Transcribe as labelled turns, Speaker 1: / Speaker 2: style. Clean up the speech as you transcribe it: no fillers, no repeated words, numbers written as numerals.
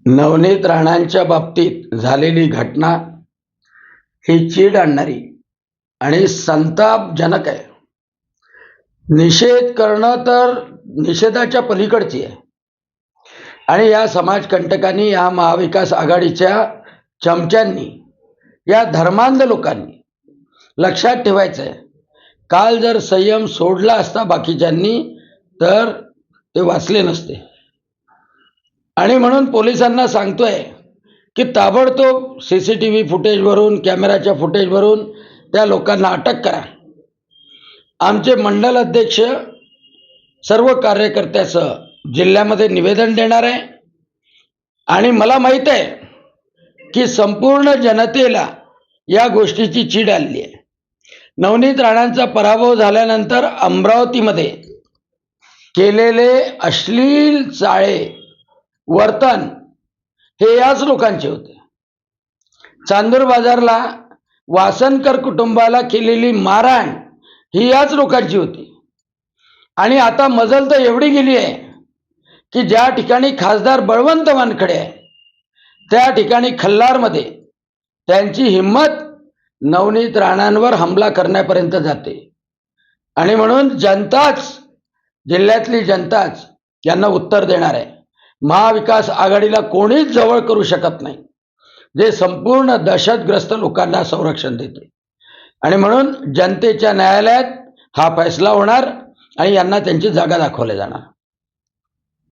Speaker 1: नवनीत राणांच्या बाबतीत झालेली घटना ही चीड आणणारी आणि संतापजनक आहे. निषेध करणं तर निषेधाच्या पलीकडची आहे. आणि या समाजकंटकांनी, या महाविकास आघाडीच्या चमच्यांनी, या धर्मांध लोकांनी लक्षात ठेवायचं आहे, काल जर संयम सोडला असता बाकीच्यांनी तर ते वाचले नसते. आणि म्हणून पोलिसांना सांगतोय की ताबडतोब CCTV फुटेजवरून, कॅमेराच्या फुटेजवरून त्या लोकांना अटक करा. आमचे मंडल अध्यक्ष सर्व कार्यकर्त्यासह जिल्ह्यामध्ये निवेदन देणार आहे. आणि मला माहीत आहे की संपूर्ण जनतेला या गोष्टीची चीड आली आहे. नवनीत राणांचा पराभव झाल्यानंतर अमरावतीमध्ये केलेले अश्लील चाळे वर्तन हे याच लोकांचे होते. चांदूर बाजारला वासनकर कुटुंबाला केलेली मारहाण ही याच लोकांची होती. आणि आता मजल तर एवढी गेली आहे की ज्या ठिकाणी खासदार बळवंत वानखडे आहे त्या ठिकाणी खल्लारमध्ये त्यांची हिंमत नवनीत राणांवर हमला करण्यापर्यंत जाते. आणि म्हणून जनताच, जिल्ह्यातली जनताच यांना उत्तर देणार आहे. महाविकास आघाडीला कोणीच जवळ करू शकत नाही जे संपूर्ण दहशतग्रस्त लोकांना संरक्षण देते. आणि म्हणून जनतेच्या न्यायालयात हा फैसला होणार आणि यांना त्यांची जागा दाखवली जाणार.